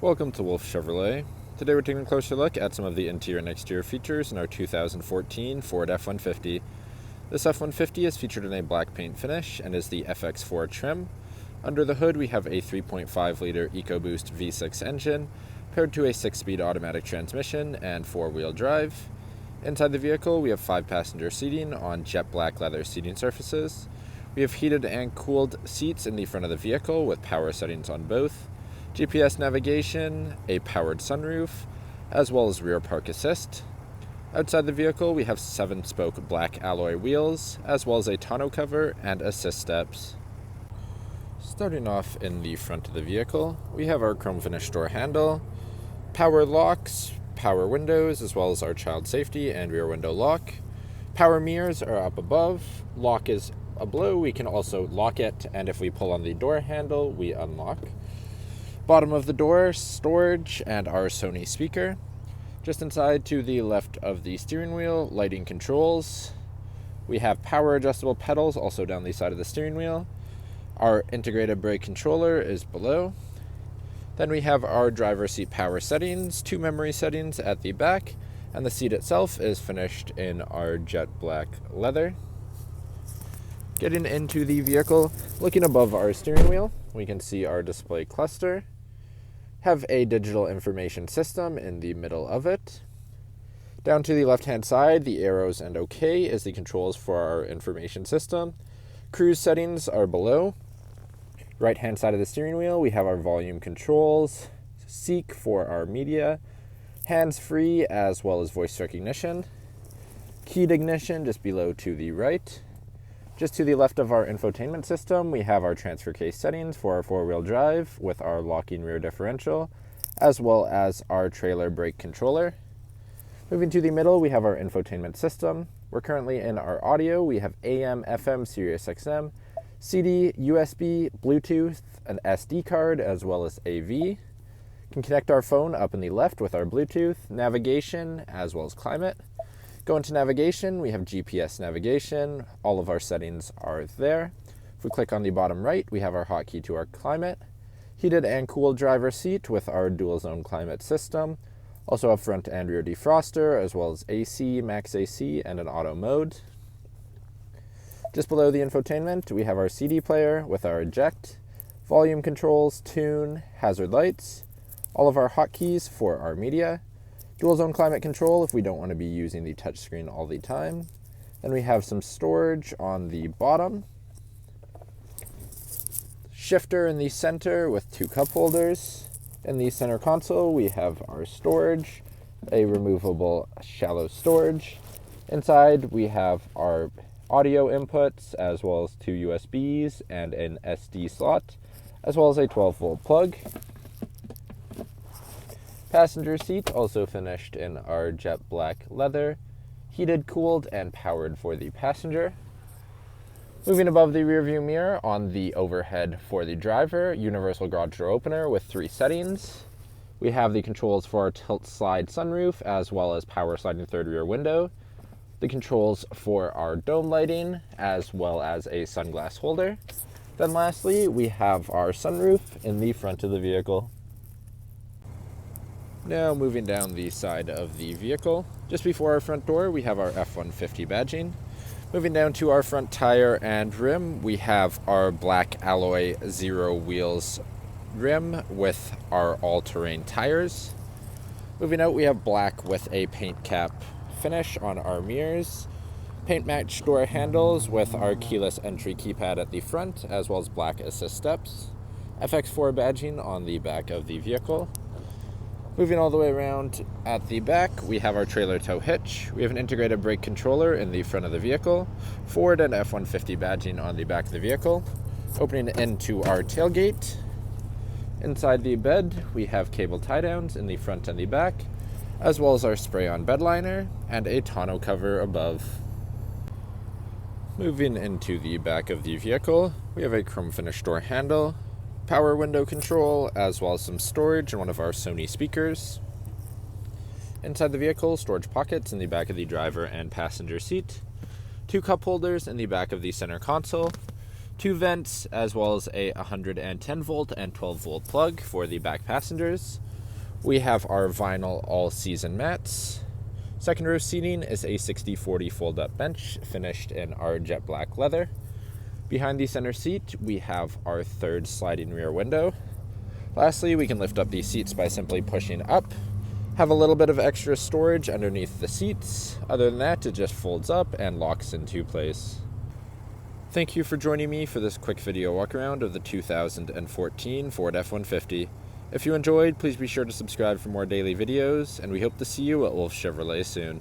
Welcome to Wolfe Chevrolet. Today we're taking a closer look at some of the interior and exterior features in our 2014 Ford F-150. This F-150 is featured in a black paint finish and is the FX4 trim. Under the hood we have a 3.5-liter EcoBoost V6 engine paired to a 6-speed automatic transmission and 4-wheel drive. Inside the vehicle we have 5-passenger seating on jet black leather seating surfaces. We have heated and cooled seats in the front of the vehicle with power settings on both. GPS navigation, a powered sunroof, as well as rear park assist. Outside the vehicle, we have 7-spoke black alloy wheels, as well as a tonneau cover and assist steps. Starting off in the front of the vehicle, we have our chrome finish door handle, power locks, power windows, as well as our child safety and rear window lock. Power mirrors are up above, lock is below. We can also lock it, and if we pull on the door handle, we unlock. Bottom of the door, storage, and our Sony speaker. Just inside to the left of the steering wheel, lighting controls. We have power adjustable pedals also down the side of the steering wheel. Our integrated brake controller is below. Then we have our driver's seat power settings, 2 memory settings at the back, and the seat itself is finished in our jet black leather. Getting into the vehicle, looking above our steering wheel, we can see our display cluster. Have a digital information system in the middle of it. Down to the left-hand side, the arrows and OK is the controls for our information system. Cruise settings are below. Right-hand side of the steering wheel, we have our volume controls, Seek for our media, hands-free as well as voice recognition, keyed ignition just below to the right. Just to the left of our infotainment system, we have our transfer case settings for our 4-wheel drive with our locking rear differential, as well as our trailer brake controller. Moving to the middle, we have our infotainment system. We're currently in our audio. We have AM, FM, Sirius XM, CD, USB, Bluetooth, an SD card, as well as AV. We can connect our phone up in the left with our Bluetooth, navigation, as well as climate. Go into navigation, we have GPS navigation. All of our settings are there. If we click on the bottom right, we have our hotkey to our climate. Heated and cooled driver's seat with our dual zone climate system. Also have front and rear defroster, as well as AC, max AC, and an auto mode. Just below the infotainment, we have our CD player with our eject, volume controls, tune, hazard lights, all of our hotkeys for our media, dual zone climate control if we don't want to be using the touchscreen all the time. Then we have some storage on the bottom. Shifter in the center with 2 cup holders. In the center console we have our storage, a removable shallow storage. Inside we have our audio inputs as well as 2 USBs and an SD slot, as well as a 12-volt plug. Passenger seat also finished in our jet black leather, heated, cooled, and powered for the passenger. Moving above the rear view mirror on the overhead for the driver, universal garage door opener with 3 settings. We have the controls for our tilt slide sunroof as well as power sliding third rear window, the controls for our dome lighting as well as a sunglass holder. Then lastly, we have our sunroof in the front of the vehicle. Now moving down the side of the vehicle, just before our front door we have our F-150 badging. Moving down to our front tire and rim, we have our black alloy zero wheels rim with our all-terrain tires. Moving out we have black with a paint cap finish on our mirrors, paint matched door handles with our keyless entry keypad at the front as well as black assist steps, FX4 badging on the back of the vehicle. Moving all the way around at the back, we have our trailer tow hitch. We have an integrated brake controller in the front of the vehicle, Ford and F-150 badging on the back of the vehicle. Opening into our tailgate. Inside the bed, we have cable tie-downs in the front and the back, as well as our spray-on bed liner and a tonneau cover above. Moving into the back of the vehicle, we have a chrome finish door handle, power window control, as well as some storage and one of our Sony speakers. Inside the vehicle, storage pockets in the back of the driver and passenger seat, 2 cup holders in the back of the center console, 2 vents, as well as a 110 volt and 12 volt plug for the back passengers. We have our vinyl all-season mats. Second row seating is a 60/40 fold-up bench finished in our jet black leather. Behind the center seat, we have our third sliding rear window. Lastly, we can lift up these seats by simply pushing up. Have a little bit of extra storage underneath the seats. Other than that, it just folds up and locks into place. Thank you for joining me for this quick video walk around of the 2014 Ford F-150. If you enjoyed, please be sure to subscribe for more daily videos, and we hope to see you at Wolfe Chevrolet soon.